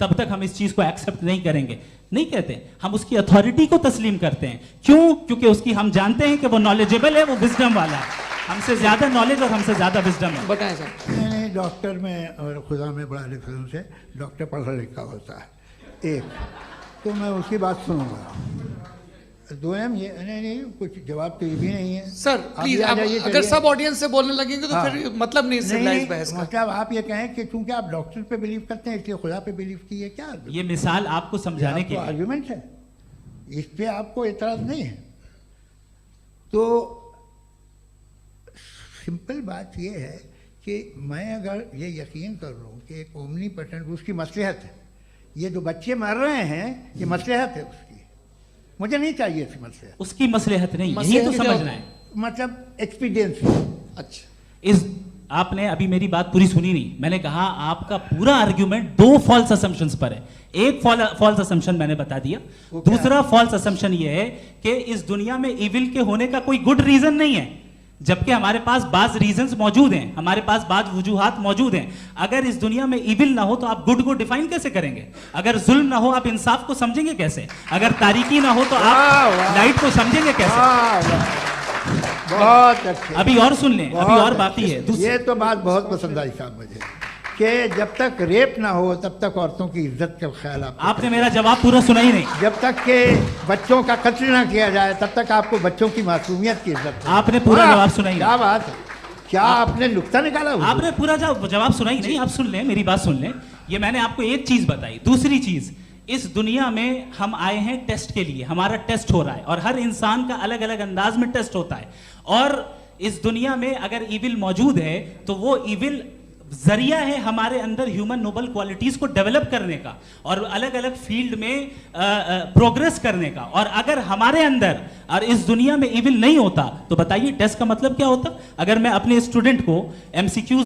तब तक हम इस चीज को एक्सेप्ट नहीं करेंगे। नहीं कहते, हम उसकी अथॉरिटी को तस्लीम करते हैं। क्यों? क्योंकि उसकी हम जानते हैं कि वो नॉलेजेबल है, वो विजडम वाला है, हमसे ज्यादा नॉलेज और हमसे ज्यादा विजडम है। बताएं सर। नहीं, डॉक्टर में और खुदा में बड़ा डिफरेंस है। डॉक्टर पढ़ा लिखा होता है, एक तो मैं उसकी बात सुनूंगा। दो ये नहीं, कुछ जवाब तो ये भी नहीं है सर। प्लीज, अगर सब ऑडियंस से बोलने लगेंगे तो फिर मतलब नहीं सिविलाइज्ड बहस का। मतलब आप ये कहें कि चूंकि आप डॉक्टर पे बिलीव करते हैं इसलिए खुदा पे बिलीव कीजिए, क्या ये मिसाल आपको समझाने की आर्गुमेंट है, इस पे आपको एतराज नहीं है। तो सिंपल बात ये है कि मैं अगर ये यकीन कर लूँ कि एक ओमनीपोटेंट उसकी मसलहत है, ये जो बच्चे मर रहे हैं ये मसलहत है उसकी, मुझे नहीं चाहिए इसकी मसलहत। उसकी मसलहत नहीं, यही तो समझना है, मतलब एक्सपीरियंस। अच्छा, इस आपने अभी मेरी बात पूरी सुनी नहीं। मैंने कहा आपका पूरा आर्ग्यूमेंट दो फॉल्स असम्पशंस पर है। एक फॉल्स असम्पशन मैंने बता दिया, दूसरा फॉल्स असम्पशन ये है कि इस दुनिया में इविल के होने का कोई गुड रीजन नहीं है, जबकि हमारे पास बाज रीजंस मौजूद हैं, हमारे पास बाज वजूहात मौजूद हैं। अगर इस दुनिया में इविल ना हो तो आप गुड को डिफाइन कैसे करेंगे? अगर जुल्म ना हो आप इंसाफ को समझेंगे कैसे? अगर तारीकी ना हो तो आप लाइट को समझेंगे कैसे? बहुत अच्छे। अभी और सुन लें, अभी और बाकी है। ये तो बात बहुत पसंद आई साहब मुझे कि जब तक रेप ना हो तब तक औरतों की इज्जत का ख्याल आपने मेरा जवाब पूरा सुना ही नहीं। जब तक के बच्चों का कत्ल ना किया जाए तब तक आपको बच्चों की मासूमियत की इज्जत। आपने पूरा जवाब सुना ही नहीं। क्या बात है, क्या आपने नुक्ता निकाला? आपने पूरा जवाब सुना ही नहीं। आप सुन लें, मेरी बात सुन लें। ये मैंने आपको एक चीज बताई। दूसरी चीज, इस दुनिया में हम आए हैं टेस्ट के लिए, हमारा टेस्ट हो रहा है और हर इंसान का अलग अलग अंदाज में टेस्ट होता है। और इस दुनिया में अगर इविल मौजूद है तो वो इविल जरिया है हमारे अंदर ह्यूमन नोबल क्वालिटीज को डेवलप करने का और अलग अलग फील्ड में प्रोग्रेस करने का। और अगर हमारे अंदर और इस दुनिया में इविल नहीं होता तो बताइए टेस्ट का मतलब क्या होता? अगर मैं अपने स्टूडेंट को एमसीक्यूज